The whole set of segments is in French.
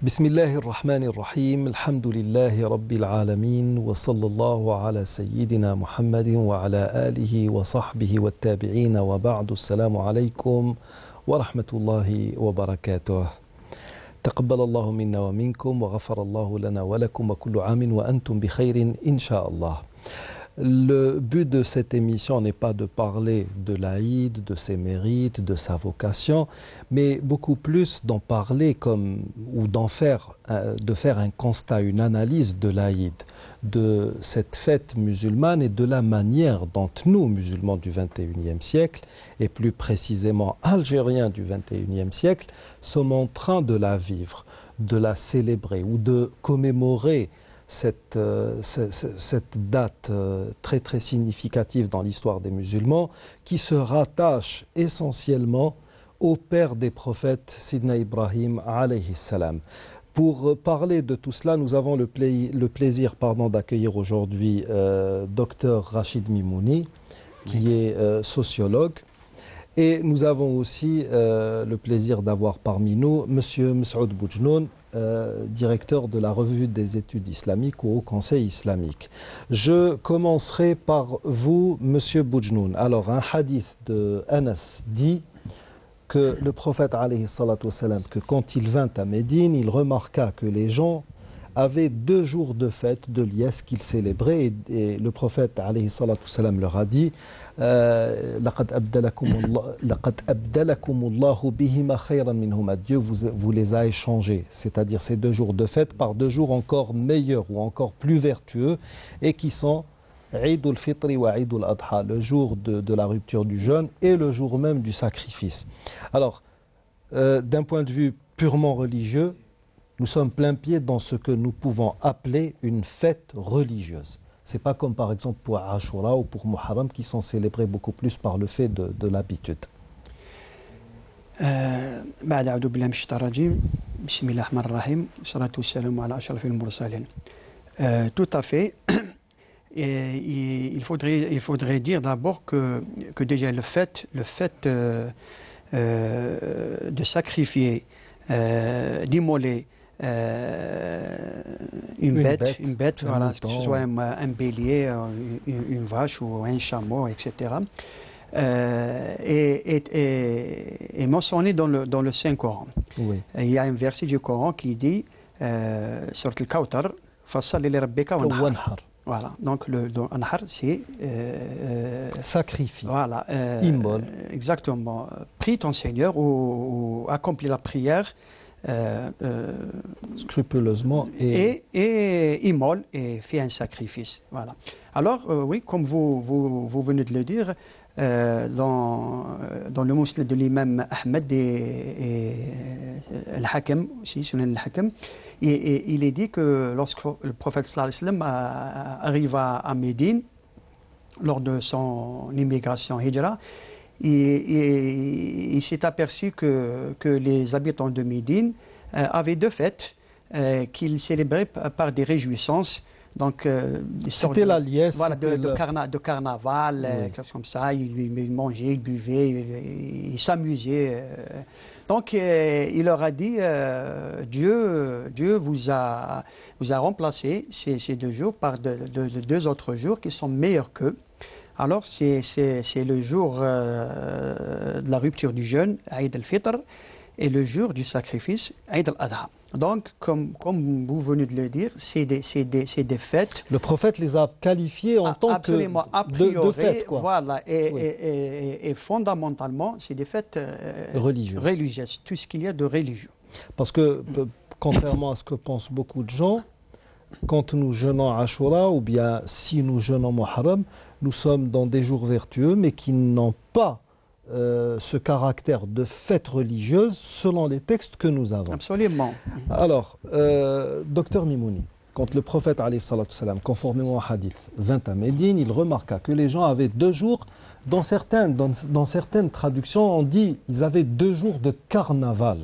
بسم الله الرحمن الرحيم الحمد لله رب العالمين وصلى الله على سيدنا محمد وعلى آله وصحبه والتابعين وبعد السلام عليكم ورحمة الله وبركاته تقبل الله منا ومنكم وغفر الله لنا ولكم وكل عام وأنتم بخير إن شاء الله. Le but de cette émission n'est pas de parler de l'Aïd, de ses mérites, de sa vocation, mais beaucoup plus d'en parler de faire un constat, une analyse de l'Aïd, de cette fête musulmane et de la manière dont nous, musulmans du XXIe siècle, et plus précisément algériens du XXIe siècle, sommes en train de la vivre, de la célébrer ou de commémorer cette date très très significative dans l'histoire des musulmans qui se rattache essentiellement au père des prophètes, Sidna Ibrahim alayhi salam. Pour parler de tout cela, nous avons le plaisir d'accueillir aujourd'hui Dr Rachid Mimouni, qui est sociologue. Et nous avons aussi le plaisir d'avoir parmi nous Monsieur Messoud Boujnoun, directeur de la revue des études islamiques au Conseil islamique. Je commencerai par vous, Monsieur Boujnoun. Alors, un hadith de Anas dit que le prophète, alayhi salatu wassalam, que quand il vint à Médine, il remarqua que les gens avaient 2 jours de fête, de liesse qu'ils célébraient, et le prophète, alayhi salatu wassalam, leur a dit لقد أبدلكم الله بهما خيرا منهما. Dieu vous les a échangés, c'est-à-dire ces 2 jours de fête, par 2 jours encore meilleurs ou encore plus vertueux, et qui sont Eid al-Fitr wa Eid al-Adha, le jour de la rupture du jeûne et le jour même du sacrifice. Alors, d'un point de vue purement religieux, nous sommes plein pied dans ce que nous pouvons appeler une fête religieuse. Ce n'est pas comme par exemple pour Ashura ou pour Muharram qui sont célébrés beaucoup plus par le fait de l'habitude. بعد أعوذ بالله من الشيطان الرجيم بسم الله الرحمن الرحيم والصلاة والسلام على أشرف المرسلين. Tout à fait. Il faudrait dire d'abord que déjà le fait de sacrifier, d'immoler une bête, voilà, que ce soit un bélier, une vache ou un chameau, etc. est mentionné dans le Saint-Coran. Oui. Il y a un verset du Coran qui dit sur le Kawthar, Fassalli li rabbika wanhar. Voilà, donc le anhar, c'est sacrifie, voilà, immole. Exactement. Prie ton Seigneur ou accomplis la prière scrupuleusement et immole et fait un sacrifice. Voilà. Alors, oui, comme vous venez de le dire, dans le Musnad de l'imam Ahmed et Al-Hakim, aussi, Sunan Al-Hakim, il est dit que lorsque le prophète sallallahu alayhi wa sallam arriva à Médine, lors de son immigration hijra, il s'est aperçu que les habitants de Médine avaient 2 fêtes qu'ils célébraient par des réjouissances. Donc, c'était la liesse. Voilà, de carnaval, quelque chose comme ça. Ils mangeaient, ils buvaient, ils s'amusaient. Donc, il leur a dit, Dieu vous a remplacé ces 2 jours par de 2 autres jours qui sont meilleurs qu'eux. Alors, c'est le jour de la rupture du jeûne, Eid al-Fitr, et le jour du sacrifice, Eid al-Adha. Donc, comme vous venez de le dire, c'est des fêtes. Le prophète les a qualifiées en tant que de fêtes, quoi. Voilà, et fondamentalement, c'est des fêtes religieuses, tout ce qu'il y a de religieux. Parce que, contrairement à ce que pensent beaucoup de gens, quand nous jeûnons Ashura, ou bien si nous jeûnons Muharram, nous sommes dans des jours vertueux, mais qui n'ont pas ce caractère de fête religieuse selon les textes que nous avons. Absolument. Alors, docteur Mimouni, quand le prophète, alayhi salatu salam, conformément au hadith, vint à Médine, il remarqua que les gens avaient 2 jours, dans certaines traductions, on dit qu'ils avaient 2 jours de carnaval.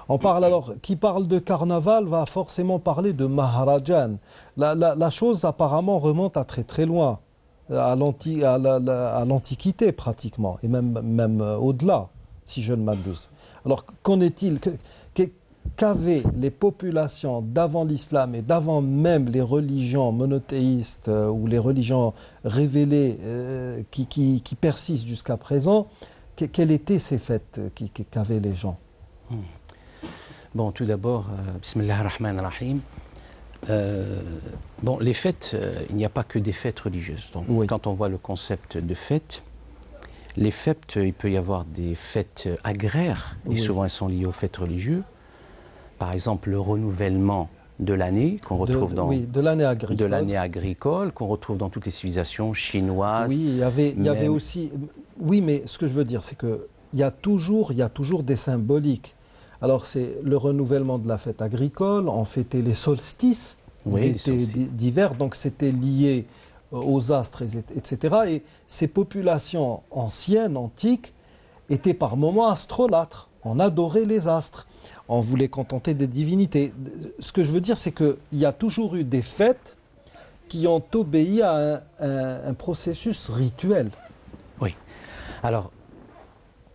On parle alors, qui parle de carnaval va forcément parler de Maharajan. La chose apparemment remonte à très très loin, à l'Antiquité pratiquement, et même au-delà, si je ne m'abuse. Alors qu'en est-il qu'avaient les populations d'avant l'islam et d'avant même les religions monothéistes ou les religions révélées qui persistent jusqu'à présent, quelles étaient ces fêtes qu'avaient les gens? Bon, tout d'abord, Bismillah ar-Rahman ar-Rahim. Bon, les fêtes, il n'y a pas que des fêtes religieuses. Donc, oui. Quand on voit le concept de fête, les fêtes, il peut y avoir des fêtes agraires, et souvent elles sont liées aux fêtes religieuses. Par exemple, le renouvellement de l'année qu'on retrouve de l'année agricole, qu'on retrouve dans toutes les civilisations chinoises. Oui, il y avait aussi. Oui, mais ce que je veux dire, c'est que il y a toujours des symboliques. Alors c'est le renouvellement de la fête agricole, on fêtait les solstices d'hiver, donc c'était lié aux astres, etc. Et ces populations anciennes, antiques, étaient par moments astrolâtres. On adorait les astres. On voulait contenter des divinités. Ce que je veux dire, c'est qu'il y a toujours eu des fêtes qui ont obéi à un processus rituel. Oui. Alors,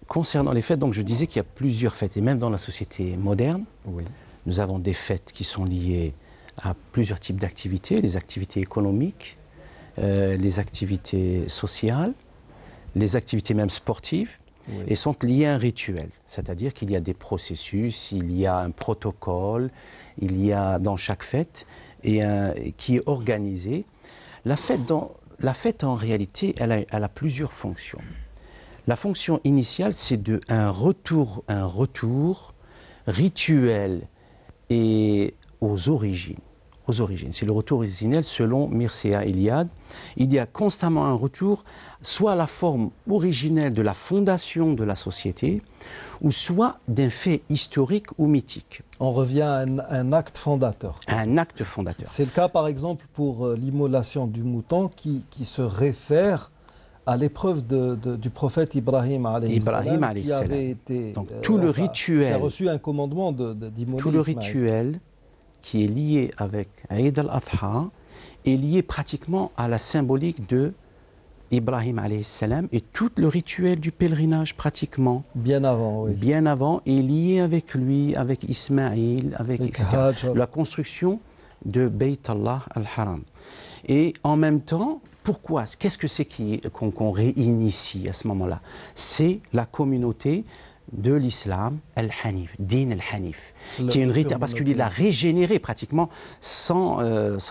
concernant les fêtes, donc je disais qu'il y a plusieurs fêtes. Et même dans la société moderne, nous avons des fêtes qui sont liées à plusieurs types d'activités. Les activités économiques, les activités sociales, les activités même sportives. Et sont liées à un rituel, c'est-à-dire qu'il y a des processus, il y a un protocole, il y a dans chaque fête qui est organisé. La fête en réalité, elle a plusieurs fonctions. La fonction initiale, c'est un retour rituel et aux origines. C'est le retour originel selon Mircea Eliade. Il y a constamment un retour, soit à la forme originelle de la fondation de la société, ou soit d'un fait historique ou mythique. On revient à un acte fondateur. Un acte fondateur. C'est le cas par exemple pour l'immolation du mouton qui se réfère à l'épreuve du prophète Ibrahim alayhi salam, qui avait été, donc, tout le rituel, qui a reçu un commandement d'immoler tout le rituel qui est lié avec Eid al-Adha est lié pratiquement à la symbolique de Ibrahim alayhi salam et tout le rituel du pèlerinage pratiquement. Bien avant, oui. Bien avant est lié avec lui, avec Ismaïl, avec la construction de Bayt Allah al-Haram. Et en même temps, pourquoi? Qu'est-ce que c'est qu'on réinitie à ce moment-là? C'est la communauté de l'islam, al-Hanif, Din al-Hanif, qui est une parce qu'il a régénéré pratiquement sans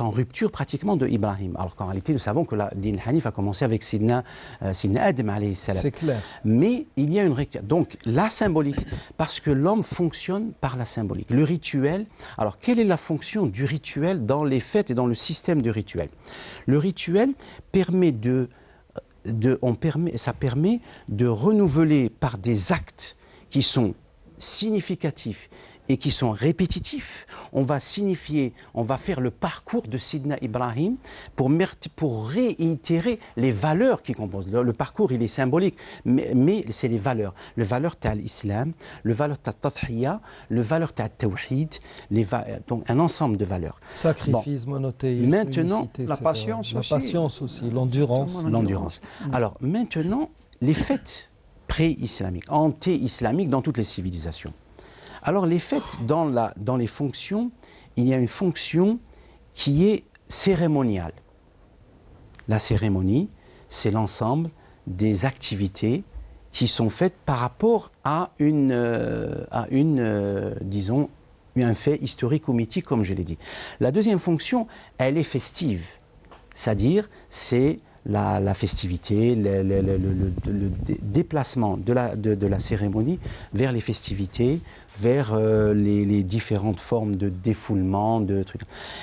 rupture pratiquement de Ibrahim. Alors qu'en réalité, nous savons que la Din al-Hanif a commencé avec Sidna Adam alayhi salam. C'est clair. Mais il y a une rupture. Donc la symbolique, parce que l'homme fonctionne par la symbolique. Le rituel, alors quelle est la fonction du rituel dans les fêtes et dans le système de rituel? Le rituel permet ça permet de renouveler par des actes qui sont significatifs et qui sont répétitifs. On va faire le parcours de Sidna Ibrahim pour réitérer les valeurs qui composent. Le parcours, il est symbolique, mais c'est les valeurs. Le valeur de l'islam, le valeur de Tadhiya, le valeur de Tawhid, donc un ensemble de valeurs. Sacrifice, monothéisme, maintenant, unicité, la patience aussi. La patience aussi, l'endurance. Alors maintenant, les fêtes pré-islamiques, anté-islamiques dans toutes les civilisations. Alors les fêtes, dans les fonctions, il y a une fonction qui est cérémoniale. La cérémonie, c'est l'ensemble des activités qui sont faites par rapport à disons, un fait historique ou mythique, comme je l'ai dit. La deuxième fonction, elle est festive, c'est-à-dire c'est la festivité, le déplacement de la cérémonie vers les festivités, vers les différentes formes de défoulement, de trucs.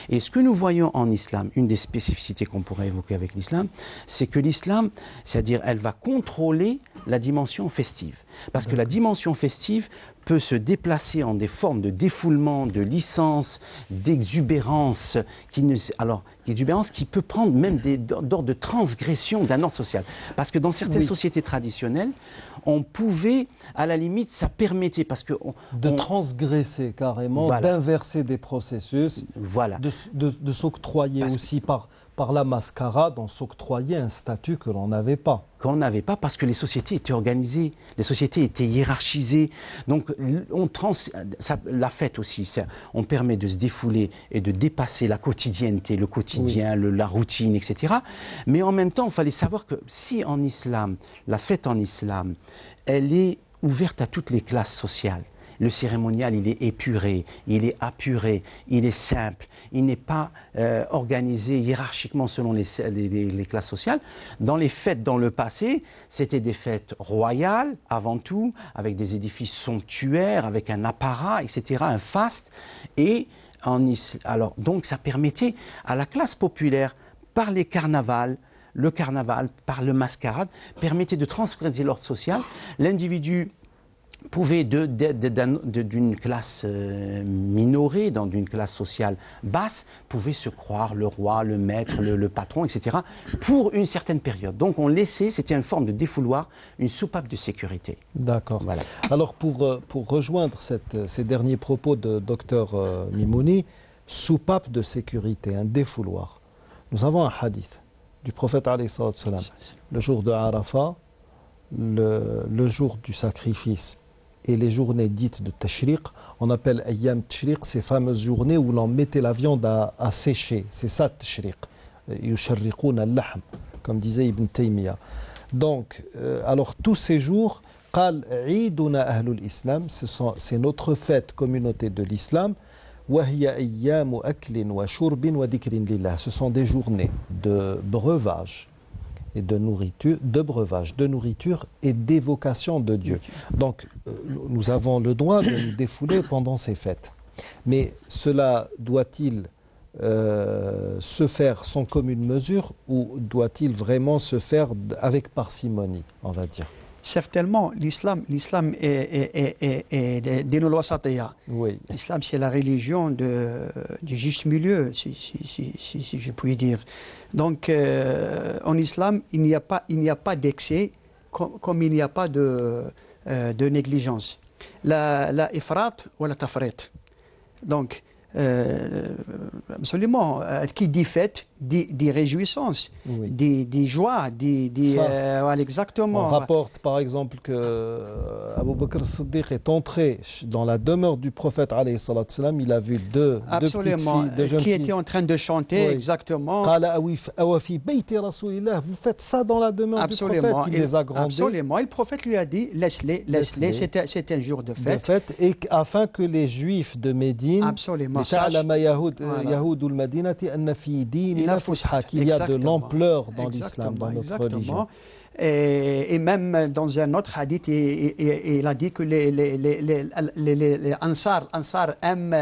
Et ce que nous voyons en islam, une des spécificités qu'on pourrait évoquer avec l'islam, c'est que l'islam, c'est-à-dire elle va contrôler la dimension festive. Parce que la dimension festive peut se déplacer en des formes de défoulement, de licence, d'exubérance, qui peut prendre même d'ordre de transgression d'un ordre social. Parce que dans certaines sociétés traditionnelles, on pouvait, à la limite, ça permettait, parce que de transgresser carrément, d'inverser des processus, de s'octroyer aussi par la mascarade, on s'octroyait un statut que l'on n'avait pas. qu'on n'avait pas parce que les sociétés étaient organisées, les sociétés étaient hiérarchisées. Donc la fête aussi, on permet de se défouler et de dépasser la quotidienneté, le quotidien, la routine, etc. Mais en même temps, il fallait savoir que si en islam, la fête en islam, elle est ouverte à toutes les classes sociales. Le cérémonial, il est épuré, il est apuré, il est simple, il n'est pas organisé hiérarchiquement selon les classes sociales. Dans les fêtes dans le passé, c'était des fêtes royales avant tout, avec des édifices somptuaires, avec un apparat, etc., un faste. Et alors, donc ça permettait à la classe populaire, par les carnavals, le carnaval, par le mascarade, permettait de transgresser l'ordre social. L'individu pouvait, d'une classe minorée, d'une classe sociale basse, pouvait se croire le roi, le maître, le patron, etc., pour une certaine période. Donc on laissait, c'était une forme de défouloir, une soupape de sécurité. D'accord. Voilà. Alors pour rejoindre ces derniers propos de Dr Mimouni, soupape de sécurité, un défouloir. Nous avons un hadith du prophète alayhi salatu wassalam, le jour de Arafat, le jour du sacrifice et les journées dites de Tashriq, on appelle Ayyam Tashriq, ces fameuses journées où l'on mettait la viande à sécher. C'est ça Tashriq. Yusharriqoun al-lahm, comme disait Ibn Taymiyyah. Donc, alors tous ces jours, Qal Eiduna Ahlul Islam, c'est notre fête communauté de l'islam. Wahiya ayyamu aklin wa shurbin wa dhikrin lillah. Ce sont des journées de breuvage et de nourriture, et d'évocation de Dieu. Donc, nous avons le droit de nous défouler pendant ces fêtes. Mais cela doit-il se faire sans commune mesure ou doit-il vraiment se faire avec parcimonie, on va dire? Certainement, l'islam est dinul wasatiyya. Oui. L'islam, c'est la religion du juste milieu, si je puis dire. Donc, en islam, il n'y a pas d'excès, comme il n'y a pas de négligence. La ifrat ou la tafrit. Donc, absolument, qui dit fête, dit réjouissance, Oui. dit joie, voilà, exactement. On rapporte par exemple que Abu Bakr as-Siddiq est entré dans la demeure du prophète alayhi salatu wassalam, il a vu deux petites filles, deux jeunes qui filles. étaient en train de chanter, Oui. Exactement. Qala awafi bayti rasulillah, vous faites ça dans la demeure du prophète, il les a grondés. Absolument, et le prophète lui a dit laisse-les, c'était un jour de fête. Et afin que les juifs de Médine, Absolument. لتعلم Voilà. يهود المدينة أن في ديننا فسحة, qu'il y a de l'ampleur dans l'islam, dans notre religion. Et même dans un autre hadith, il a dit que les Ansar aiment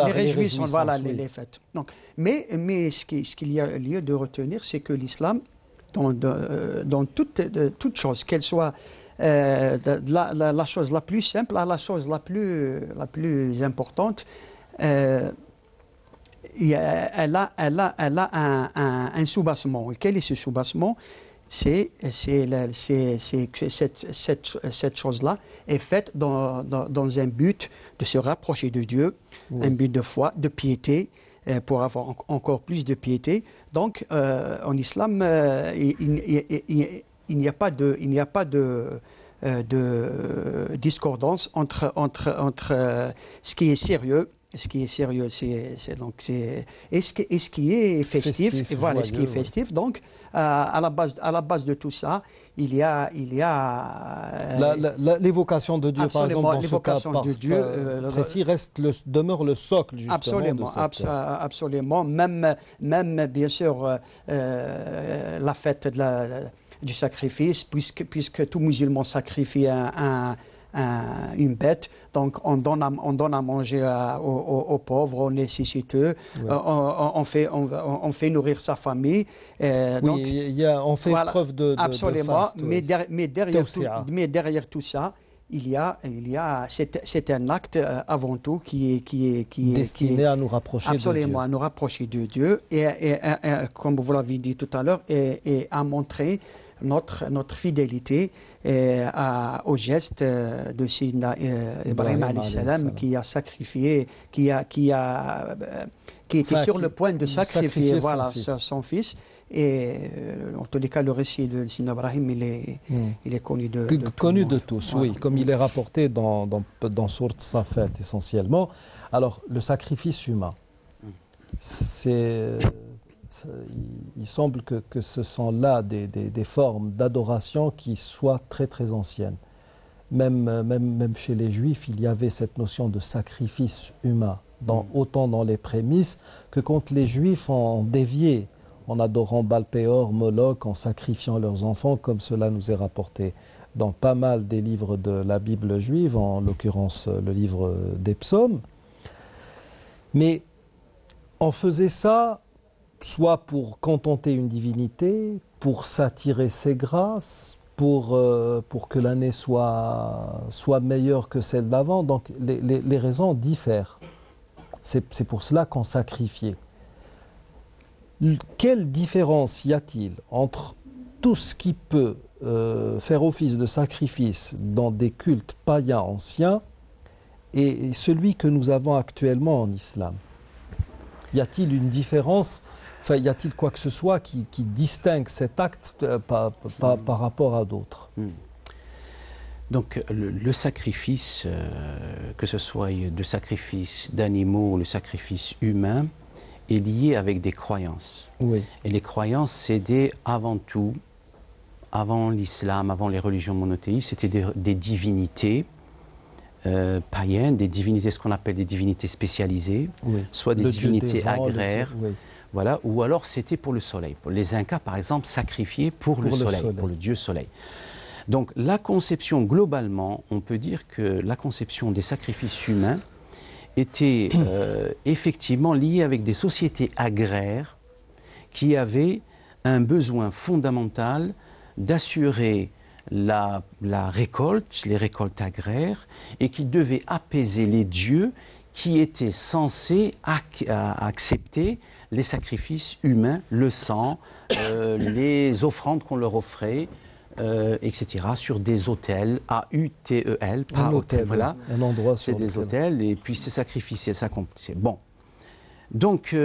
les réjouissances, voilà, oui. les fêtes. Donc, mais ce qu'il y a lieu de retenir, c'est que l'islam, dans toute chose, qu'elle soit la chose la plus simple à la chose la plus importante, elle a un soubassement. Et quel est ce soubassement? C'est que cette chose-là est faite dans un but de se rapprocher de Dieu, oui. Un but de foi, de piété, pour avoir encore plus de piété. Donc, en islam, il n'y a pas de discordance entre ce qui est sérieux. Ce qui est sérieux, et ce qui est festif, et voilà, joyeux, ce qui est festif. Donc, à la base de tout ça, il y a l'évocation de Dieu, par exemple, dans ce cas de Dieu, précis, demeure le socle, justement. Absolument. Même bien sûr, la fête du sacrifice, puisque tout musulman sacrifie une bête, donc on donne à manger aux pauvres, aux nécessiteux, ouais. on fait nourrir sa famille. Donc, on fait voilà, preuve de absolument, faste, mais derrière tout ça, c'est un acte avant tout qui est destiné à nous rapprocher de Dieu. Absolument, à nous rapprocher de Dieu et comme vous l'avez dit tout à l'heure, et à montrer notre fidélité au geste de Sidna Ibrahim alayhi salam, qui a sacrifié, qui était sur le point de sacrifier voilà, son fils. Et en tous les cas, le récit de Sidna Ibrahim, il est connu de connu de tout le monde. tous, oui, comme il est rapporté dans Sourate Safat essentiellement. Alors, le sacrifice humain, il semble que ce sont là des formes d'adoration qui soient très très anciennes. Même chez les Juifs, il y avait cette notion de sacrifice humain, autant dans les prémices que quand les Juifs ont dévié en adorant Baal-Péor, Moloch, en sacrifiant leurs enfants, comme cela nous est rapporté dans pas mal des livres de la Bible juive, en l'occurrence le livre des psaumes. Mais on faisait ça soit pour contenter une divinité, pour s'attirer ses grâces, pour que l'année soit meilleure que celle d'avant. Donc les raisons diffèrent. C'est pour cela qu'on sacrifiait. Quelle différence y a-t-il entre tout ce qui peut faire office de sacrifice dans des cultes païens anciens et celui que nous avons actuellement en islam? Y a-t-il une différence? Enfin, y a-t-il quoi que ce soit qui distingue cet acte par rapport à d'autres? Donc le sacrifice, que ce soit le sacrifice d'animaux ou le sacrifice humain, est lié avec des croyances. Oui. Et les croyances, c'était avant tout, avant l'islam, avant les religions monothéistes, c'était des divinités païennes, des divinités, ce qu'on appelle des divinités spécialisées, oui. Soit des divinités agraires. Oui. Voilà, ou alors c'était pour le soleil. Les Incas, par exemple, sacrifiaient pour le soleil, pour le dieu soleil. Donc la conception, globalement, on peut dire que la conception des sacrifices humains était effectivement liée avec des sociétés agraires qui avaient un besoin fondamental d'assurer la récolte, les récoltes agraires, et qui devaient apaiser les dieux qui étaient censés accepter les sacrifices humains, le sang, les offrandes qu'on leur offrait, etc., sur des autels, A-U-T-E-L, pas hôtel, voilà. Un endroit c'est des autels, et puis c'est sacrificiel, ça compte. Bon. Donc,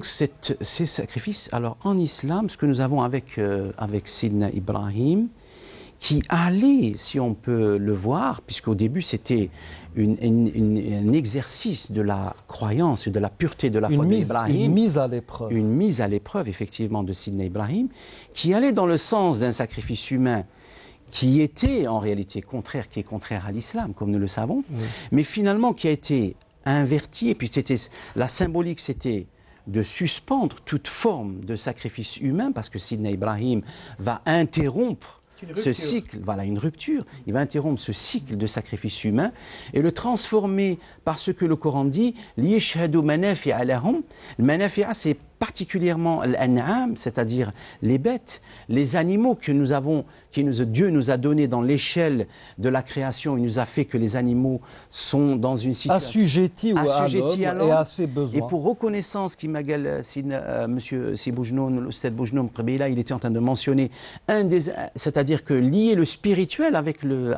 ces sacrifices, alors en islam, ce que nous avons avec Sidna Ibrahim, qui allait, si on peut le voir, puisqu'au début c'était un exercice de la croyance et de la pureté de la foi d'Ibrahim. Une mise à l'épreuve. Une mise à l'épreuve, effectivement, de Sidna Ibrahim, qui allait dans le sens d'un sacrifice humain qui était en réalité contraire, qui est contraire à l'islam, comme nous le savons, oui. Mais finalement qui a été inverti, et puis la symbolique c'était de suspendre toute forme de sacrifice humain, parce que Sidna Ibrahim va interrompre ce cycle, voilà, une rupture, il va interrompre ce cycle de sacrifice humain et le transformer par ce que le Coran dit, liyashhadu manafi'a lahum. Le manafi'a, c'est particulièrement l'an'am, c'est-à-dire les bêtes, les animaux que nous avons, Dieu nous a donnés dans l'échelle de la création. Il nous a fait que les animaux sont dans une situation assujettis à l'homme et à ses besoins. Et pour reconnaissance, qui m'agale, monsieur Siboujnoun, l'Oustad Boujnoun Qbila, il était en train de mentionner c'est-à-dire que lier le spirituel avec le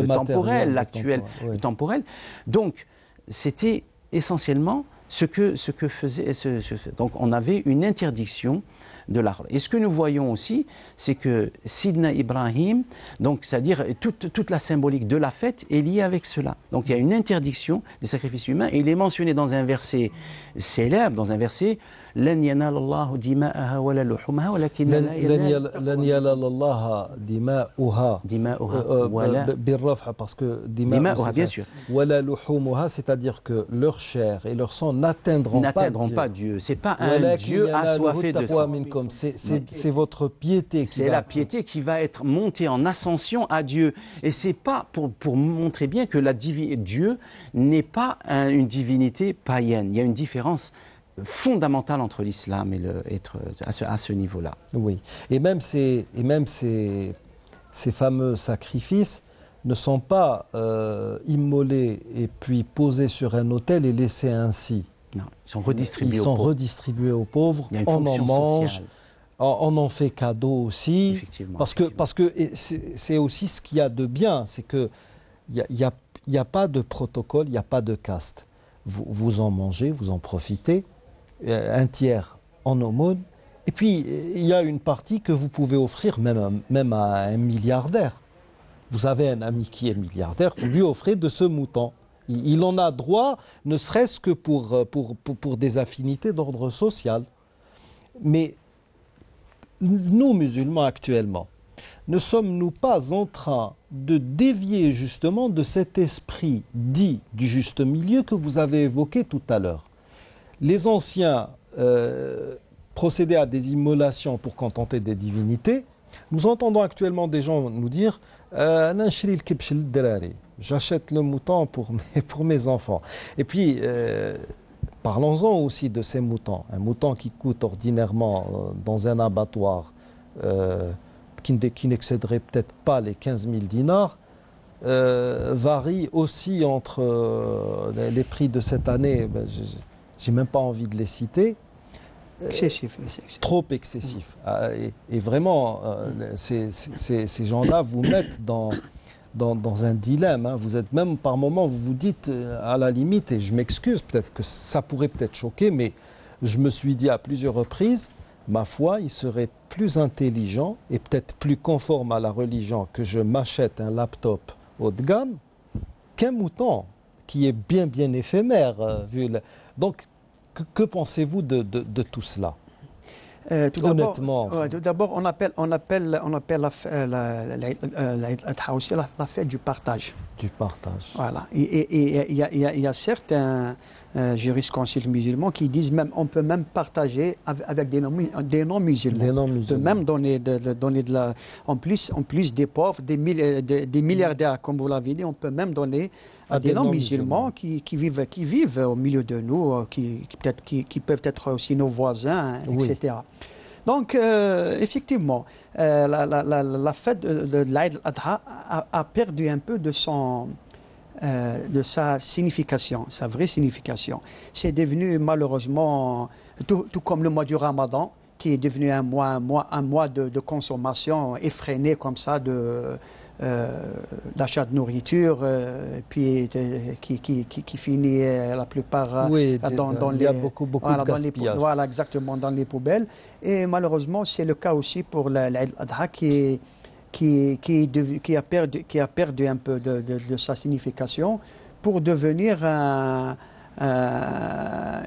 temporel, l'actuel, oui. Le temporel. Donc, c'était essentiellement ce que faisait. Donc, on avait une interdiction de l'art. Et ce que nous voyons aussi, c'est que Sidna Ibrahim, donc c'est-à-dire toute la symbolique de la fête est liée avec cela. Donc il y a une interdiction des sacrifices humains et il est mentionné dans un verset célèbre, dans un verset لن ينال الله دماءها ولا لحومها ولكن لن ينال الله دماؤها ولا بالرفع parce que دماؤها bien sûr ولا لحومها, c'est-à-dire que leur chair et leur sang n'atteindront pas Dieu. C'est pas un Dieu assoiffé de sang. C'est votre piété. C'est la piété qui va être montée en ascension à Dieu. Et c'est pas pour montrer bien que Dieu n'est pas une divinité païenne. Il y a une différence fondamentale entre l'islam et être à ce niveau-là. Oui. Et même ces fameux sacrifices ne sont pas immolés et puis posés sur un autel et laissés ainsi. Non, ils sont redistribués aux pauvres. Il y a une fonction mange, sociale. On en fait cadeau aussi. Effectivement. Parce que c'est aussi ce qu'il y a de bien, c'est que il y a pas de protocole, il n'y a pas de caste. Vous en mangez, vous en profitez. un tiers en aumône, et puis il y a une partie que vous pouvez offrir même à un milliardaire. Vous avez un ami qui est milliardaire, vous lui offrez de ce mouton. Il en a droit, ne serait-ce que pour des affinités d'ordre social. Mais nous, musulmans actuellement, ne sommes-nous pas en train de dévier justement de cet esprit dit du juste milieu que vous avez évoqué tout à l'heure? Les anciens procédaient à des immolations pour contenter des divinités. Nous entendons actuellement des gens nous dire j'achète le mouton pour mes enfants. Et puis, parlons-en aussi de ces moutons. Un mouton qui coûte ordinairement dans un abattoir qui n'excéderait peut-être pas les 15 000 dinars, varie aussi entre les prix de cette année. J'ai même pas envie de les citer. Excessif. Trop excessif. Et vraiment, ces gens-là vous mettent dans un dilemme. Hein. Vous êtes même par moments, vous vous dites à la limite, et je m'excuse, peut-être que ça pourrait peut-être choquer, mais je me suis dit à plusieurs reprises, ma foi, il serait plus intelligent et peut-être plus conforme à la religion que je m'achète un laptop haut de gamme qu'un mouton qui est bien éphémère. Donc, que pensez-vous de tout cela? Honnêtement. Tout d'abord, on appelle la fête du partage. Du partage. Voilà. Et il y a certains jurisconsultes musulmans qui disent même on peut même partager avec des non-musulmans. Des non-musulmans. Même donner de la. En plus des pauvres, des milliardaires, comme vous l'avez dit, on peut même donner à des non-musulmans qui vivent au milieu de nous, qui peuvent être aussi nos voisins, etc. Oui. Donc, effectivement, la fête de l'Aïd al-Adha a perdu un peu de sa signification, sa vraie signification. C'est devenu malheureusement, tout comme le mois du Ramadan, qui est devenu un mois de consommation effrénée comme ça, d'achat de nourriture, puis qui finit la plupart dans les... Il y a beaucoup de gaspillage. Voilà, exactement, dans les poubelles. Et malheureusement, c'est le cas aussi pour l'Aïd al-Adha qui a perdu un peu de sa signification pour devenir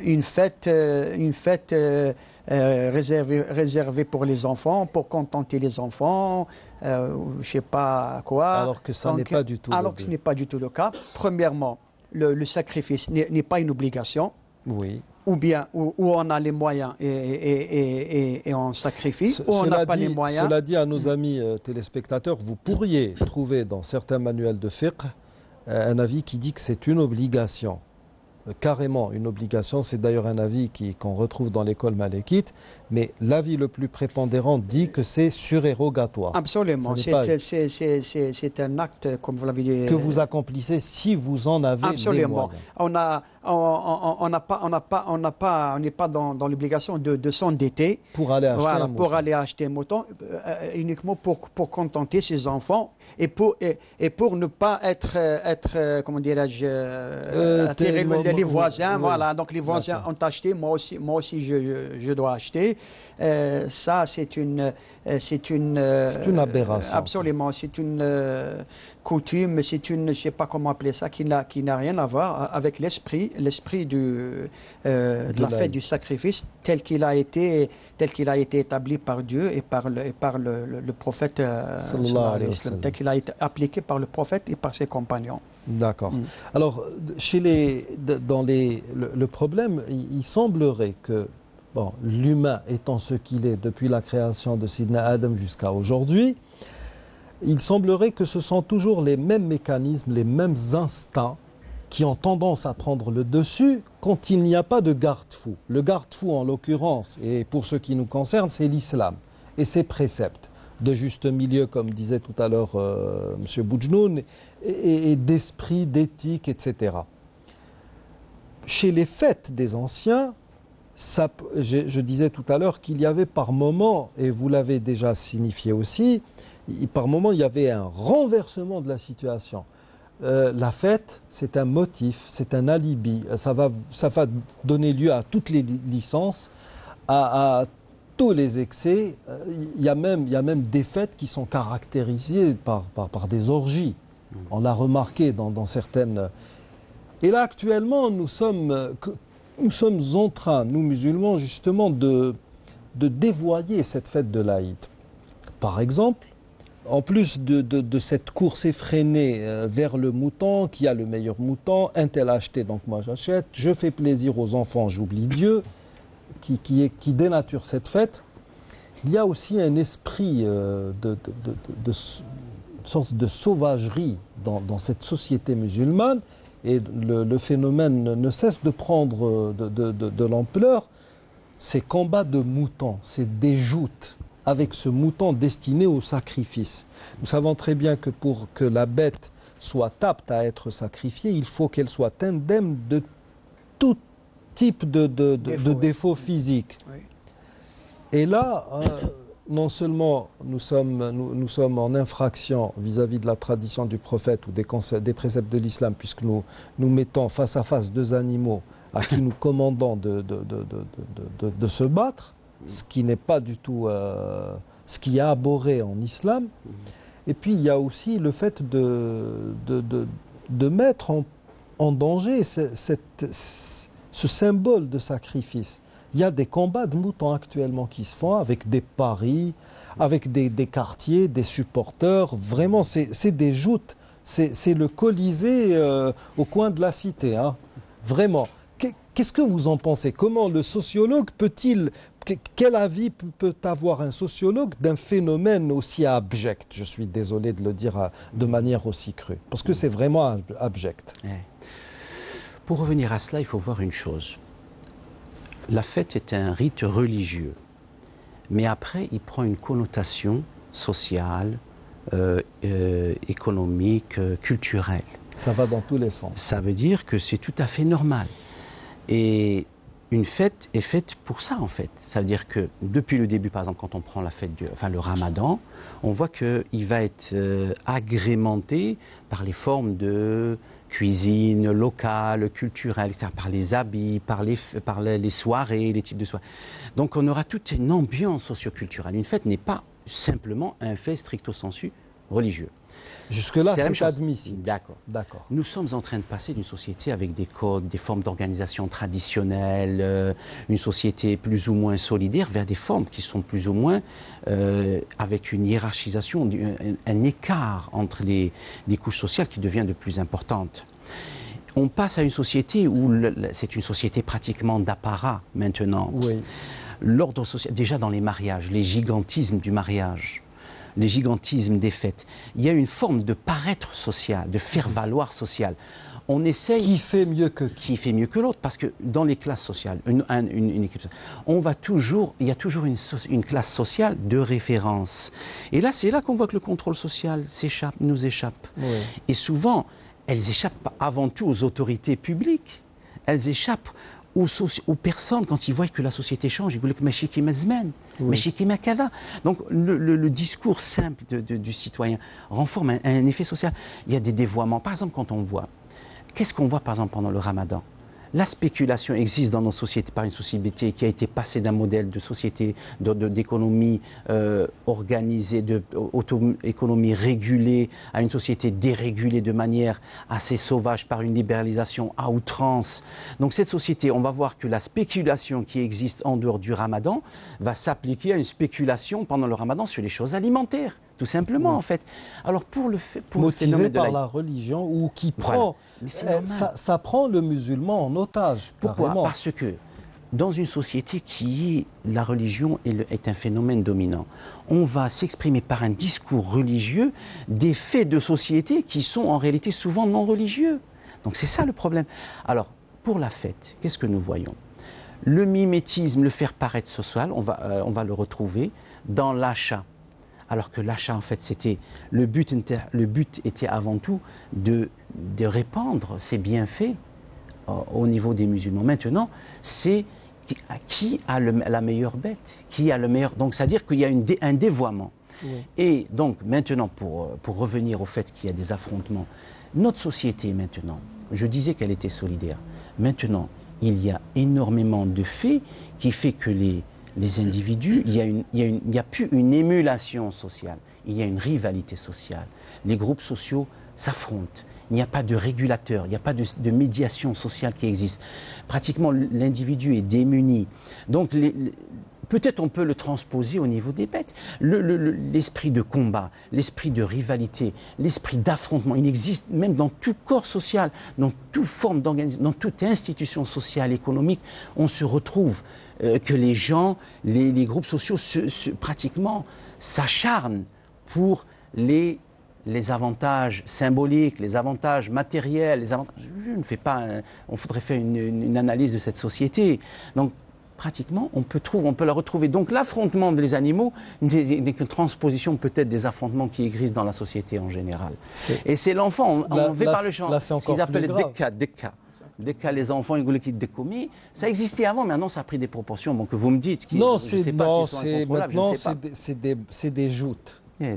une fête réservée pour les enfants, pour contenter les enfants, je ne sais pas quoi. Alors que ça n'est pas du tout ce n'est pas du tout le cas. Premièrement, le sacrifice n'est pas une obligation. Oui. Ou bien où on a les moyens et on sacrifie, ou on n'a pas les moyens. Cela dit à nos amis téléspectateurs, vous pourriez trouver dans certains manuels de fiqh un avis qui dit que c'est une obligation. Carrément une obligation, c'est d'ailleurs un avis qu'on retrouve dans l'école malékite, mais l'avis le plus prépondérant dit que c'est surérogatoire. Absolument, c'est un acte, comme vous l'avez dit, que vous accomplissez si vous en avez les moyens. On n'est pas dans l'obligation de s'endetter pour aller acheter un mouton, uniquement pour contenter ses enfants et pour ne pas être comment dirais-je, attirer les voisins. Oui. Voilà, donc les voisins ont acheté, moi aussi je dois acheter. Ça, c'est une aberration. Absolument, c'est une coutume, je ne sais pas comment appeler ça, qui n'a rien à voir avec l'esprit de la fête du sacrifice tel qu'il a été établi par Dieu et par le prophète, tel qu'il a été appliqué par le prophète et par ses compagnons. D'accord. Alors, le problème, il semblerait que l'humain étant ce qu'il est depuis la création de Sidna Adam jusqu'à aujourd'hui, il semblerait que ce sont toujours les mêmes mécanismes, les mêmes instincts qui ont tendance à prendre le dessus quand il n'y a pas de garde-fou. Le garde-fou, en l'occurrence, et pour ce qui nous concerne, c'est l'islam et ses préceptes de juste milieu, comme disait tout à l'heure M. Boujnoun, et d'esprit, d'éthique, etc. Chez les fêtes des anciens, je disais tout à l'heure qu'il y avait par moments, et vous l'avez déjà signifié aussi, par moments il y avait un renversement de la situation. la fête, c'est un motif, c'est un alibi. Ça va donner lieu à toutes les licences, à tous les excès. Il y a même des fêtes qui sont caractérisées par des orgies. On l'a remarqué dans certaines... Et là, actuellement, nous sommes en train, nous musulmans, justement, de dévoyer cette fête de l'Aïd. Par exemple, en plus de cette course effrénée vers le mouton, qui a le meilleur mouton, un tel a acheté, donc moi j'achète, je fais plaisir aux enfants, j'oublie Dieu, qui dénature cette fête, il y a aussi un esprit de sorte de sauvagerie dans cette société musulmane, et le phénomène ne cesse de prendre de l'ampleur. Ces combats de moutons, c'est des joutes avec ce mouton destiné au sacrifice. Nous savons très bien que pour que la bête soit apte à être sacrifiée, il faut qu'elle soit indemne de tout type de défauts physiques. Oui. Et là, non seulement nous sommes en infraction vis-à-vis de la tradition du prophète ou des préceptes de l'islam, puisque nous mettons face à face deux animaux à qui nous commandons de se battre, ce qui n'est pas du tout ce qui est abhorré en islam. Et puis il y a aussi le fait de mettre en danger ce symbole de sacrifice. Il y a des combats de moutons actuellement qui se font avec des paris, avec des quartiers, des supporters. Vraiment, c'est des joutes. C'est le Colisée au coin de la cité. Hein. Vraiment. Qu'est-ce que vous en pensez? Comment le sociologue peut-il... Quel avis peut avoir un sociologue d'un phénomène aussi abject? Je suis désolé de le dire de manière aussi crue. Parce que c'est vraiment abject. Pour revenir à cela, il faut voir une chose. La fête est un rite religieux. Mais après, il prend une connotation sociale, économique, culturelle. Ça va dans tous les sens. Ça veut dire que c'est tout à fait normal. Et une fête est faite pour ça, en fait. Ça veut dire que depuis le début, par exemple, quand on prend la fête le ramadan, on voit qu'il va être agrémenté par les formes de cuisine locale, culturelle, etc., par les habits, par les soirées, les types de soirées. Donc on aura toute une ambiance socioculturelle. Une fête n'est pas simplement un fait stricto sensu religieux. Jusque-là, c'est admissible. D'accord. Nous sommes en train de passer d'une société avec des codes, des formes d'organisation traditionnelles, une société plus ou moins solidaire, vers des formes qui sont plus ou moins avec une hiérarchisation, un écart entre les couches sociales qui devient de plus importante. On passe à une société où c'est une société pratiquement d'apparat maintenant. Oui. L'ordre social, déjà dans les mariages, les gigantismes du mariage, les gigantismes des fêtes. Il y a une forme de paraître social, de faire valoir social. On essaye... Qui fait mieux que qui fait mieux que l'autre? Parce que dans les classes sociales, une équipe sociale, il y a toujours une classe sociale de référence. Et là, c'est là qu'on voit que le contrôle social nous échappe. Oui. Et souvent, elles échappent avant tout aux autorités publiques. Elles échappent aux personnes, quand ils voient que la société change, ils disent que machiki mazmen, machiki makada. Donc le discours simple du citoyen renforce un effet social. Il y a des dévoiements. Par exemple, quand on voit, qu'est-ce qu'on voit par exemple pendant le ramadan? La spéculation existe dans nos sociétés par une société qui a été passée d'un modèle de société, d'économie organisée, d'économie régulée, à une société dérégulée de manière assez sauvage par une libéralisation à outrance. Donc cette société, on va voir que la spéculation qui existe en dehors du ramadan va s'appliquer à une spéculation pendant le ramadan sur les choses alimentaires. Tout simplement, en fait. Alors, motivé par la religion ou qui prend... Voilà. Ça prend le musulman en otage. Pourquoi? Carrément. Parce que dans une société la religion est un phénomène dominant, on va s'exprimer par un discours religieux des faits de société qui sont en réalité souvent non religieux. Donc c'est ça le problème. Alors, pour la fête, qu'est-ce que nous voyons? Le mimétisme, le faire paraître social, on va le retrouver dans l'achat. Alors que l'achat, en fait, le but était avant tout de répandre ces bienfaits au niveau des musulmans. Maintenant, c'est qui a la meilleure bête, qui a le meilleur. Donc, c'est-à-dire qu'il y a un dévoiement. Oui. Et donc, maintenant, pour revenir au fait qu'il y a des affrontements, notre société, maintenant, je disais qu'elle était solidaire. Maintenant, il y a énormément de faits qui fait que les individus, il n'y a plus une émulation sociale, il y a une rivalité sociale. Les groupes sociaux s'affrontent. Il n'y a pas de régulateur, il n'y a pas de médiation sociale qui existe. Pratiquement, l'individu est démuni. Donc, peut-être on peut le transposer au niveau des bêtes. L'esprit de combat, l'esprit de rivalité, l'esprit d'affrontement, il existe même dans tout corps social, dans toute forme d'organisme, dans toute institution sociale, économique. On se retrouve que les gens, les groupes sociaux pratiquement s'acharnent pour les avantages symboliques, les avantages matériels, je ne fais pas, on faudrait faire une analyse de cette société. Donc, pratiquement, on peut la retrouver. Donc, l'affrontement des animaux n'est qu'une transposition peut-être des affrontements qui existent dans la société en général. Et c'est l'enfant, on fait par le champ, ce qu'ils appellent Dekka, les enfants, ils voulaient qu'ils décommient. Ça existait avant, mais maintenant ça a pris des proportions. Bon, que vous me dites, non, c'est des joutes. Yeah,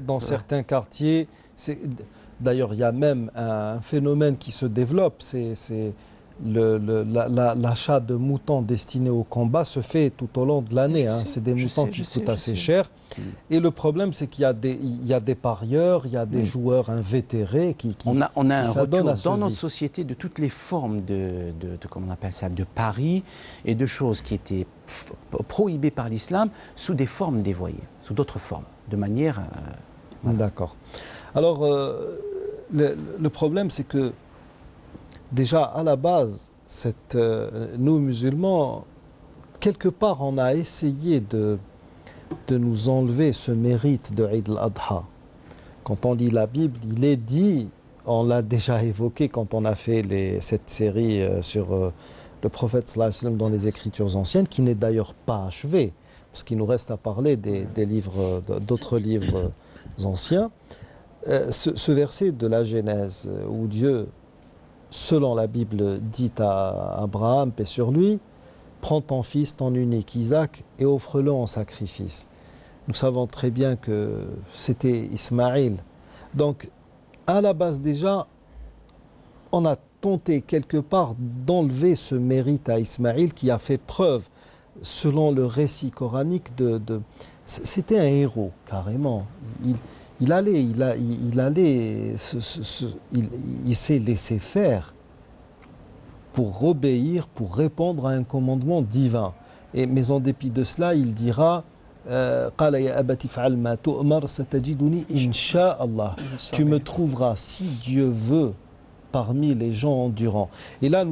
dans certains quartiers, d'ailleurs, il y a même un phénomène qui se développe, c'est l'achat de moutons destinés au combat se fait tout au long de l'année. C'est des moutons qui coûtent assez cher. Et le problème, c'est qu'il y a des parieurs, il y a des joueurs invétérés qui on a un retour dans notre vice. Société de toutes les formes comment on appelle ça, de paris et de choses qui étaient prohibées par l'islam sous des formes dévoyées, sous d'autres formes, de manière... Voilà. D'accord. Alors, le problème, c'est que déjà, à la base, nous, musulmans, quelque part, on a essayé de nous enlever ce mérite de Eid al-Adha. Quand on lit la Bible, il est dit, on l'a déjà évoqué quand on a fait cette série sur le prophète sallallahu alayhi wa sallam dans les Écritures anciennes, qui n'est d'ailleurs pas achevée, parce qu'il nous reste à parler d'autres livres anciens. Ce verset de la Genèse, où Dieu, selon la Bible, dit à Abraham, paix sur lui, prends ton fils, ton unique Isaac, et offre-le en sacrifice. Nous savons très bien que c'était Ismaïl. Donc, à la base déjà, on a tenté quelque part d'enlever ce mérite à Ismaïl qui a fait preuve, selon le récit coranique, c'était un héros, carrément. Il s'est laissé faire pour obéir, pour répondre à un commandement divin. Mais en dépit de cela, il dira قال يا أبت افعل ما تؤمر ستجدني إن شاء الله. Tu me trouveras, si Dieu veut, parmi les gens endurants. Et là,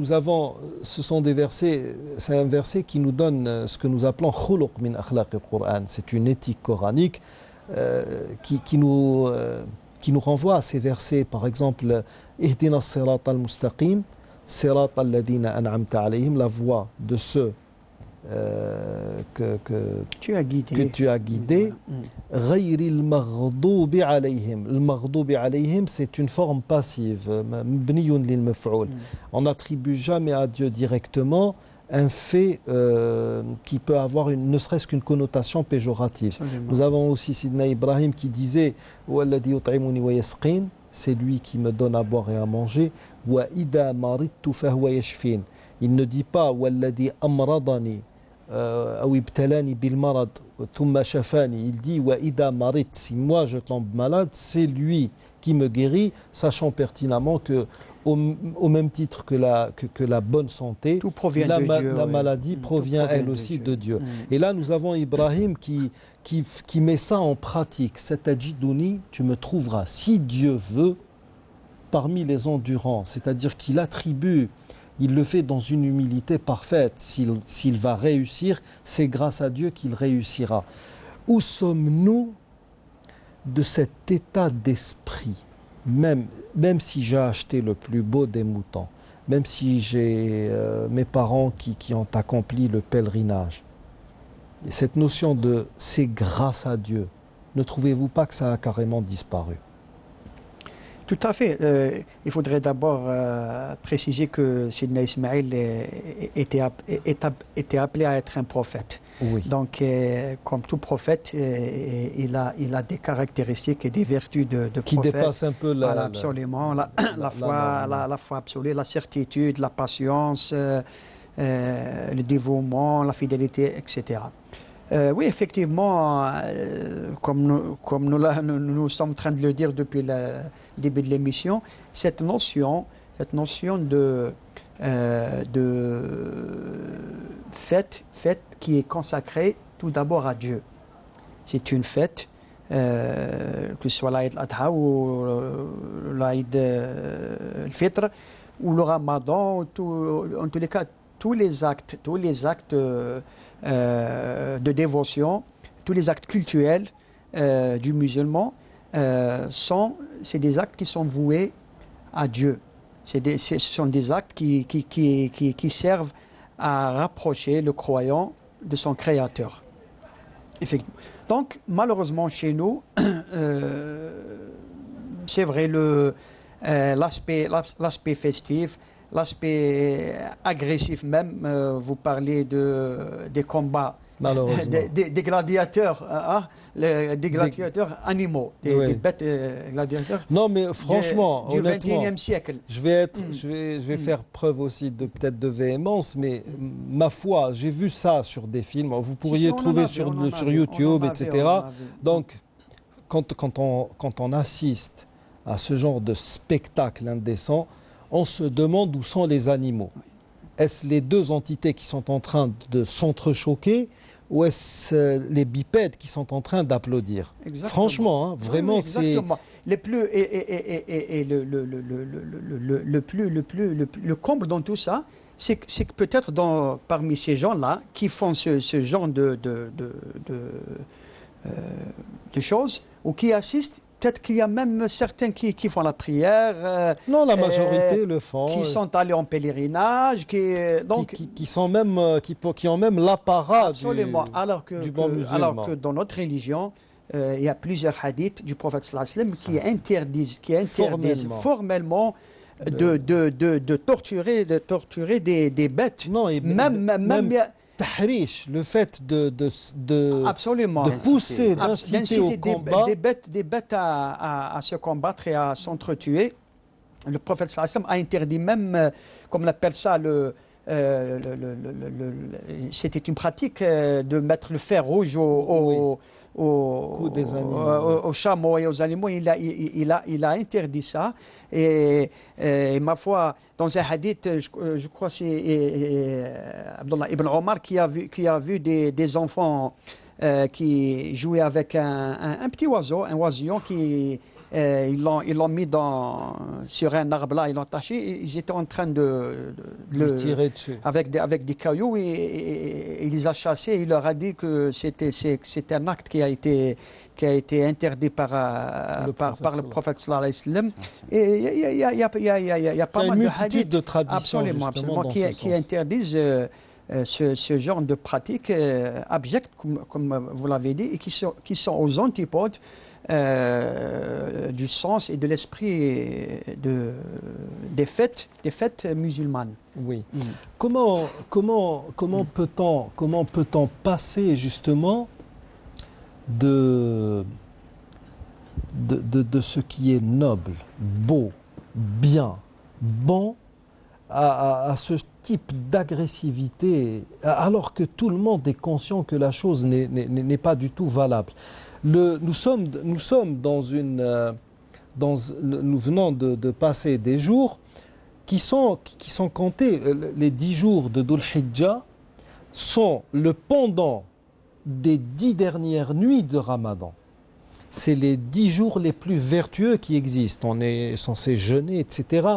ce sont des versets, c'est un verset qui nous donne ce que nous appelons khuluq min akhlaq al-Qur'an. C'est une éthique coranique qui nous renvoie à ces versets. Par exemple, ihdina as-sirata al-mustaqim, sirata alladhina an'amta alayhim, la voie de ceux que tu as guidé. Ghayril maghdubi alayhim. Le maghdubi alayhim, c'est une forme passive. Mabniyun lil maf'ul. On n'attribue jamais à Dieu directement un fait qui peut avoir ne serait-ce qu'une connotation péjorative. Absolument. Nous avons aussi Sidna Ibrahim qui disait Walladhi yut'imuni wa yasqin, c'est lui qui me donne à boire et à manger. Wa idha maridtu fahuwa yashfin. Il ne dit pas Walladhi amradani ou ibtalani bil marad thumma shafani. Il dit wa idha marid, si moi je tombe malade, c'est lui qui me guérit, sachant pertinemment que au même titre que la bonne santé, tout provient de Dieu, la maladie provient elle aussi de Dieu. Et là, nous avons Ibrahim qui met ça en pratique. Satajiduni, tu me trouveras, si Dieu veut, parmi les endurants. C'est-à-dire qu'il attribue, il le fait dans une humilité parfaite. S'il va réussir, c'est grâce à Dieu qu'il réussira. Où sommes-nous de cet état d'esprit ? Même si j'ai acheté le plus beau des moutons, même si j'ai mes parents qui ont accompli le pèlerinage, et cette notion de c'est grâce à Dieu, ne trouvez-vous pas que ça a carrément disparu ? Tout à fait. Il faudrait d'abord préciser que Sidna Ismaïl était appelé à être un prophète. Oui. Donc, comme tout prophète, il a des caractéristiques et des vertus de Qui prophète. Dépassent un peu la... Absolument. La foi absolue, la certitude, la patience, le dévouement, la fidélité, etc. Oui, effectivement, comme nous sommes en train de le dire depuis le début de l'émission, cette notion de fête qui est consacrée tout d'abord à Dieu. C'est une fête, que ce soit l'Aïd al-Adha ou l'Aïd al-Fitr ou le Ramadan, en tous les cas, tous les actes de dévotion, tous les actes cultuels du musulman, c'est des actes qui sont voués à Dieu. Ce sont des actes qui servent à rapprocher le croyant de son Créateur. Effectivement. Donc, malheureusement, chez nous, c'est vrai, l'aspect festif, l'aspect agressif même, vous parlez des combats, des gladiateurs, des gladiateurs animaux, des bêtes gladiateurs. Non, mais franchement, du honnêtement, XXIe siècle. Je vais faire preuve aussi peut-être de véhémence, mais ma foi, j'ai vu ça sur des films. Vous pourriez trouver sur YouTube, etc. Donc, quand on assiste à ce genre de spectacle indécent, on se demande où sont les animaux. Est-ce les deux entités qui sont en train de s'entrechoquer ou est-ce les bipèdes qui sont en train d'applaudir? Franchement, hein, vraiment, c'est... Le comble dans tout ça, c'est que peut-être parmi ces gens-là qui font ce genre de choses ou qui assistent, peut-être qu'il y a même certains qui font la prière. Non, la majorité le font. Qui sont allés en pèlerinage, qui ont même l'apparat du bon musulman. Alors que dans notre religion, il y a plusieurs hadiths du prophète sallallahu alayhi wa sallam qui interdisent formellement de torturer des bêtes. Non, et même tahrish, le fait de pousser, d'inciter au combat. Des bêtes à se combattre et à s'entretuer. Le prophète sallallahu alayhi wa sallam a interdit même, comme on appelle ça, c'était une pratique de mettre le fer rouge aux chameaux et aux animaux. Il a interdit ça. Et ma foi, dans un hadith, je crois que c'est Abdullah ibn Omar qui a vu des enfants qui jouaient avec un petit oiseau, un oisillon qui... ils l'ont mis sur un arbre là, ils l'ont attaché, ils étaient en train de le tirer dessus. Avec des cailloux et il les a chassés. Il leur a dit que c'était un acte qui a été interdit par le prophète sallallahu alayhi wa sallam. Et il y a pas mal de hadiths de traditions absolument qui interdisent ce genre de pratiques abjectes, comme vous l'avez dit, et qui sont aux antipodes du sens et de l'esprit des fêtes musulmanes. Oui. Comment peut-on passer justement de ce qui est noble, beau, bien, bon, à ce type d'agressivité, alors que tout le monde est conscient que la chose n'est pas du tout valable? Nous sommes nous venons de passer des jours qui sont comptés. Les 10 jours de Dhul Hijjah sont le pendant des 10 dernières nuits de Ramadan. C'est les 10 jours les plus vertueux qui existent. On est censé jeûner, etc.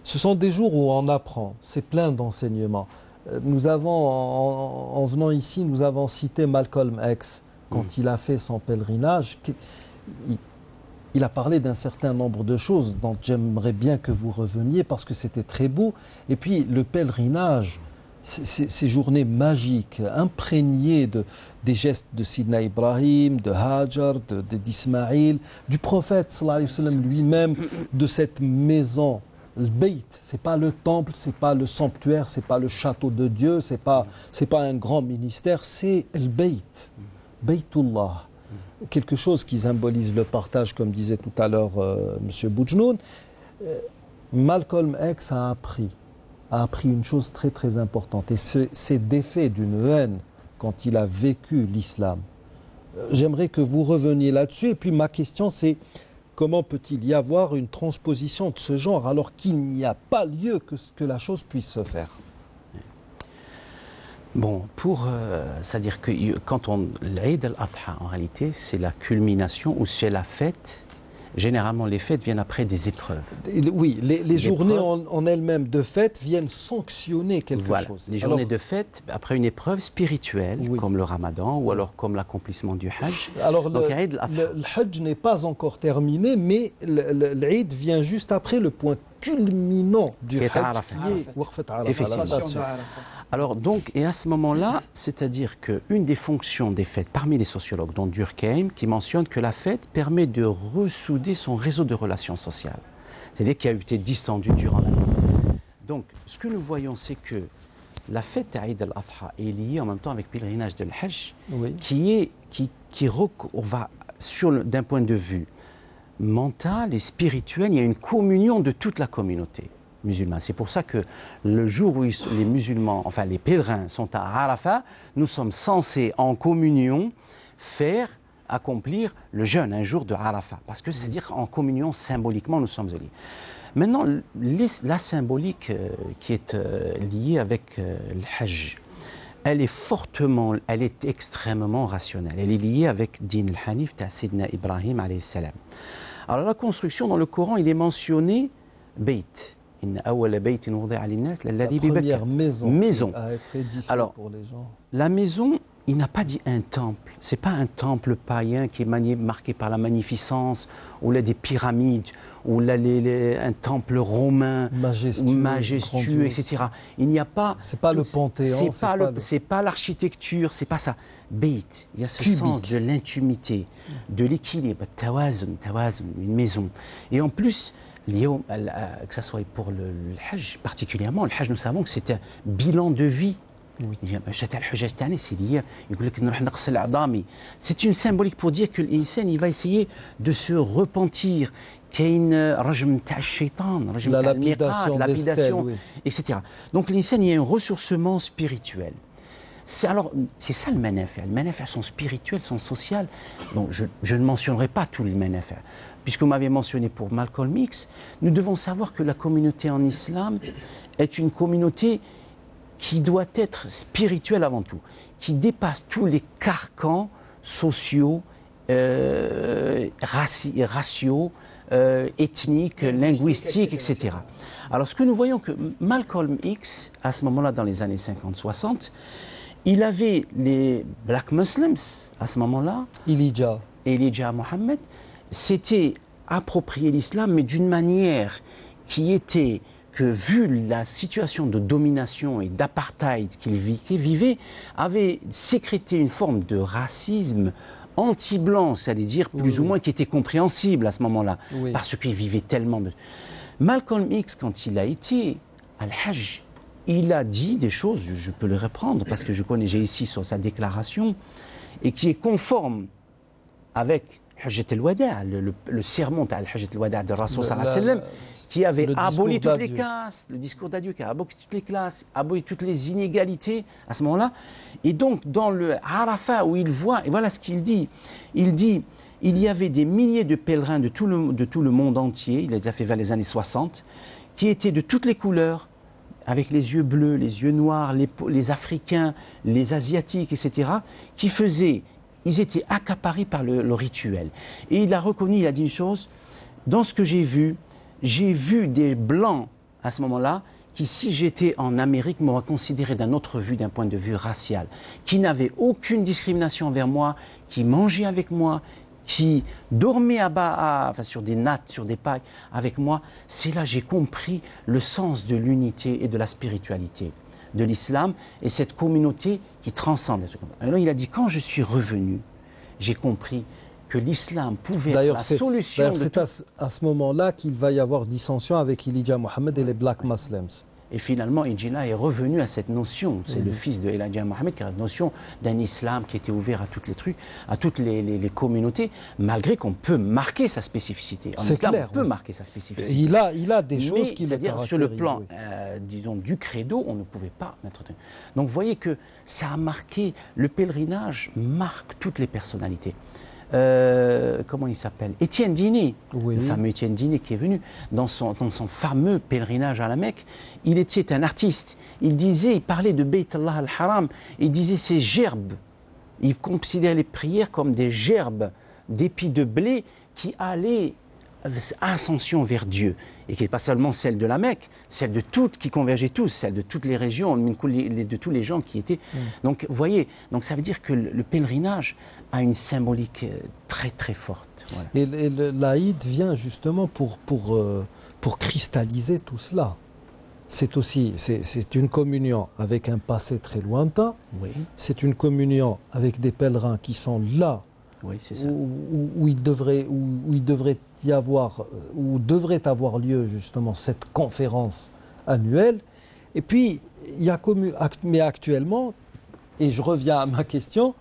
Ce sont des jours où on apprend. C'est plein d'enseignements. Nous avons, en venant ici, nous avons cité Malcolm X. Quand il a fait son pèlerinage, il a parlé d'un certain nombre de choses dont j'aimerais bien que vous reveniez parce que c'était très beau. Et puis le pèlerinage, ces journées magiques, imprégnées des gestes de Sidna Ibrahim, de Hajar, d'Ismaïl, du prophète sallallahu alayhi wa sallam lui-même, de cette maison. Le Bayt, c'est pas le temple, c'est pas le sanctuaire, c'est pas le château de Dieu, c'est pas un grand ministère, c'est le Bayt, Baytullah. Quelque chose qui symbolise le partage, comme disait tout à l'heure M. Boujnoun. Malcolm X a appris une chose très très importante, et c'est d'effet d'une haine quand il a vécu l'islam. J'aimerais que vous reveniez là-dessus, et puis ma question c'est: comment peut-il y avoir une transposition de ce genre alors qu'il n'y a pas lieu que la chose puisse se faire? Bon, c'est-à-dire que quand l'Aïd al-Adha, en réalité, c'est la culmination ou c'est la fête. Généralement, les fêtes viennent après des épreuves. Oui, les journées en elles-mêmes de fête viennent sanctionner quelque chose. Les journées de fête, après une épreuve spirituelle, comme le Ramadan, ou alors comme l'accomplissement du Hajj. Alors, le Hajj n'est pas encore terminé, mais l'Aïd vient juste après le point culminant du Hajj, qui est Waqfat Arafat. Alors donc, et à ce moment-là, c'est-à-dire qu'une des fonctions des fêtes, parmi les sociologues, dont Durkheim, qui mentionne que la fête permet de ressouder son réseau de relations sociales, c'est-à-dire qui a été distendu durant l'année. Donc, ce que nous voyons, c'est que la fête Aïd al-Adha est liée en même temps avec le pèlerinage de l'Hajj, d'un point de vue mental et spirituel, il y a une communion de toute la communauté musulmane. C'est pour ça que le jour où les musulmans, enfin les pèlerins sont à Arafat, nous sommes censés en communion accomplir le jeûne un jour de Arafat. Parce que c'est-à-dire en communion, symboliquement, nous sommes liés. Maintenant, la symbolique qui est liée avec le Hajj, elle est extrêmement rationnelle. Elle est liée avec Din al-Hanif de Sidna Ibrahim alayhi salam. Alors la construction dans le Coran, il est mentionné Bayt. La première maison a été édifiée. Alors, pour les gens. La maison, il n'a pas dit un temple. Ce n'est pas un temple païen qui est marqué par la magnificence, ou là des pyramides, ou là un temple romain, majestueux, etc. Il n'y a pas. C'est pas le panthéon. C'est pas l'architecture, c'est pas ça. Beit, il y a ce sens de l'intimité, de l'équilibre, tawazun, une maison. Et en plus, que ce soit pour le Hajj particulièrement, le Hajj, nous savons que c'est un bilan de vie. C'est une symbolique pour dire que l'insan il va essayer de se repentir, qu'il y a une la lapidation, etc. Donc l'insan, il y a un ressourcement spirituel. C'est ça le manafir. Le manafir sont spirituels, sont sociaux. Donc je ne mentionnerai pas tous les manafir. Puisque vous m'avez mentionné pour Malcolm X, nous devons savoir que la communauté en islam est une communauté qui doit être spirituelle avant tout, qui dépasse tous les carcans sociaux, raciaux, ethniques, linguistiques, etc. Alors ce que nous voyons que Malcolm X, à ce moment-là, dans les années 50-60, il avait les Black Muslims, à ce moment-là, Elijah Muhammad, s'était approprié l'islam, mais d'une manière qui était que, vu la situation de domination et d'apartheid qu'il vivait, avait sécrété une forme de racisme anti-blanc, c'est-à-dire plus ou moins qui était compréhensible à ce moment-là, parce qu'il vivait tellement de... Malcolm X, quand il a été à l'Hajj, il a dit des choses, je peux le reprendre, parce que j'ai ici sur sa déclaration, et qui est conforme avec Hajjat al-Wada', le sermon al-Hajjat al-Wada' de Rasul sallallahu alayhi wa sallam, qui avait aboli toutes les classes, le discours d'adieu qui a aboli toutes les classes, aboli toutes les inégalités à ce moment-là. Et donc, dans le Arafat, où il voit, et voilà ce qu'il dit, il y avait des milliers de pèlerins de tout le monde entier, il a fait vers les années 60, qui étaient de toutes les couleurs, avec les yeux bleus, les yeux noirs, les Africains, les Asiatiques, etc., ils étaient accaparés par le rituel. Et il a reconnu, il a dit une chose, dans ce que j'ai vu des Blancs à ce moment-là, qui, si j'étais en Amérique, m'auraient considéré d'un autre vue, d'un point de vue racial, qui n'avaient aucune discrimination envers moi, qui mangeaient avec moi, qui dormaient sur des nattes, sur des pailles avec moi. C'est là que j'ai compris le sens de l'unité et de la spiritualité. de l'islam et cette communauté qui transcende. Alors il a dit, quand je suis revenu, j'ai compris que l'islam pouvait être la solution. D'ailleurs, c'est à ce moment-là qu'il va y avoir dissension avec Elijah Muhammad et les Black Muslims. Et finalement, Elijah est revenu à cette notion, c'est le fils de Elijah Muhammad, qui a la notion d'un islam qui était ouvert à toutes les trucs, à toutes les communautés, malgré qu'on peut marquer sa spécificité. En islam, clair, on peut marquer sa spécificité. Il a des choses qui le caractérisent. Sur le plan, disons, du credo, on ne pouvait pas mettre... Donc vous voyez que ça a marqué, le pèlerinage marque toutes les personnalités. Comment il s'appelle, Étienne Dini, le fameux Étienne Dini qui est venu dans son fameux pèlerinage à la Mecque. Il était un artiste. Il parlait de Bayt Allah al-Haram. Il disait ces gerbes. Il considérait les prières comme des gerbes d'épis de blé qui allaient à ascension vers Dieu. Et qui n'est pas seulement celle de la Mecque, celle de toutes, qui convergeaient tous, celle de toutes les régions, de tous les gens qui étaient. Donc, vous voyez, donc ça veut dire que le pèlerinage a une symbolique très très forte. Voilà. Et l'Aïd vient justement pour cristalliser tout cela. C'est une communion avec un passé très lointain. Oui. C'est une communion avec des pèlerins qui sont là. Oui, c'est ça. Où il devrait y avoir, où devrait avoir lieu justement cette conférence annuelle. Et puis, mais actuellement, et je reviens à ma question,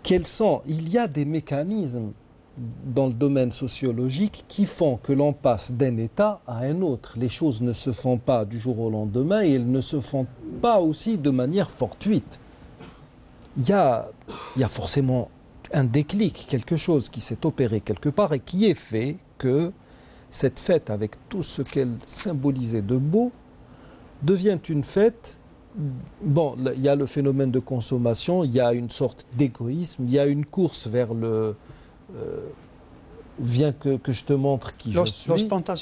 il y a des mécanismes dans le domaine sociologique qui font que l'on passe d'un état à un autre. Les choses ne se font pas du jour au lendemain et elles ne se font pas aussi de manière fortuite. Il y a forcément un déclic, quelque chose qui s'est opéré quelque part et qui est fait que cette fête, avec tout ce qu'elle symbolisait de beau, devient une fête. Bon, il y a le phénomène de consommation, il y a une sorte d'égoïsme, il y a une course vers le... viens que je te montre qui je suis.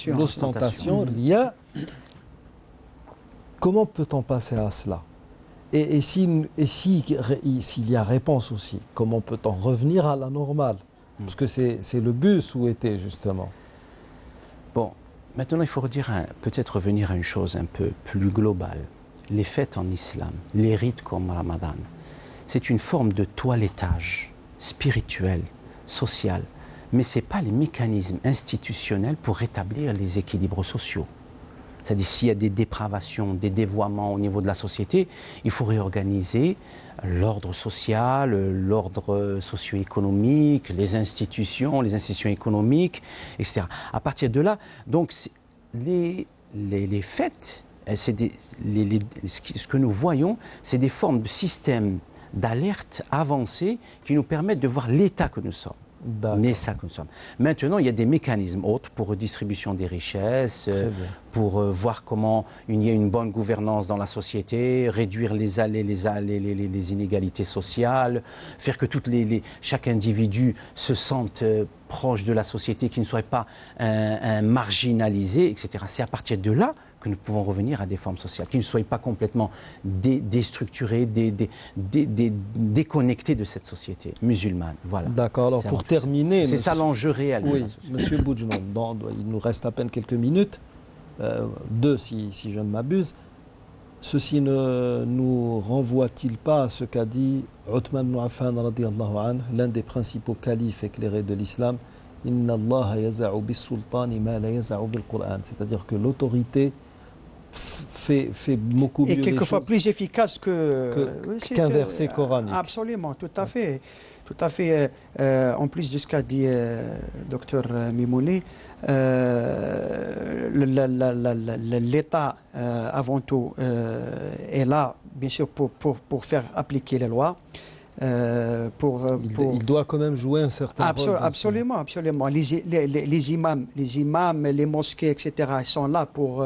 L'ostentation, il y a... Comment peut-on passer à cela ? Et s'il y a réponse aussi, comment peut-on revenir à la normale ? Parce que c'est le but souhaité, justement. Bon, maintenant il faut peut-être revenir à une chose un peu plus globale. Les fêtes en islam, les rites comme Ramadan, c'est une forme de toilettage spirituel, social, mais ce n'est pas les mécanismes institutionnels pour rétablir les équilibres sociaux. C'est-à-dire s'il y a des dépravations, des dévoiements au niveau de la société, il faut réorganiser l'ordre social, l'ordre socio-économique, les institutions économiques, etc. À partir de là, donc les fêtes, ce que nous voyons, c'est des formes de systèmes d'alerte avancés qui nous permettent de voir l'état que nous sommes. Ça que nous sommes. Maintenant, il y a des mécanismes autres pour redistribution des richesses, pour voir comment il y a une bonne gouvernance dans la société, réduire les inégalités sociales, faire que chaque individu se sente proche de la société, qu'il ne soit pas un marginalisé, etc. C'est à partir de là que nous pouvons revenir à des formes sociales, qui ne soient pas complètement déstructurées, déconnectées de cette société musulmane. Voilà. D'accord, alors pour terminer... C'est ça l'enjeu réel. Oui, Monsieur Boudjnon, il nous reste à peine quelques minutes, deux si je ne m'abuse. Ceci ne nous renvoie-t-il pas à ce qu'a dit Uthman ibn Affan radiyallahu anhu, l'un des principaux califes éclairés de l'islam, Inna Allah yaza'u bis-sultani ma la yaza'u bil-Qur'an, c'est-à-dire que l'autorité fait beaucoup mieux. Et quelquefois plus efficace qu'un verset coranique. Absolument, tout à fait. Tout à fait. En plus de ce qu'a dit Dr Mimouni, l'État, avant tout, est là, bien sûr, pour faire appliquer les lois. Il doit quand même jouer un certain rôle. Absolument. Les imams, les mosquées, etc., ils sont là pour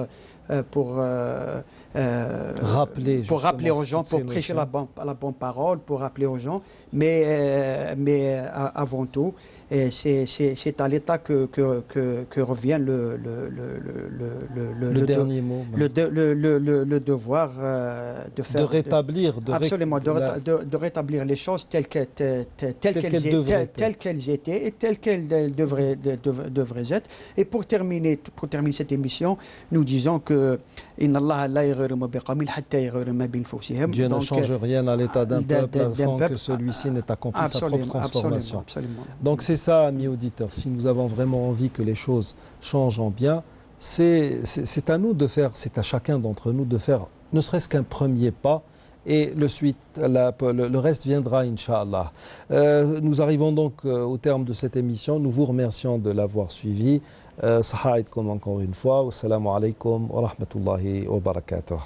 rappeler aux gens, pour prêcher la bonne parole, pour rappeler aux gens, mais avant tout, Et c'est à l'État que revient le dernier mot. Le devoir de faire... De rétablir. Absolument, de rétablir les choses telles qu'elles étaient et telles qu'elles devraient être. Et pour terminer cette émission, nous disons que Dieu ne change rien à l'état d'un peuple avant que celui-ci n'ait accompli sa propre transformation. Absolument. Donc c'est ça, amis auditeurs, si nous avons vraiment envie que les choses changent en bien, c'est à nous de faire, c'est à chacun d'entre nous de faire ne serait-ce qu'un premier pas, et le reste viendra, Inch'Allah. Nous arrivons donc au terme de cette émission. Nous vous remercions de l'avoir suivi. Sahaïdkoum encore une fois. Wassalamu alaikum wa rahmatullahi wa barakatuh.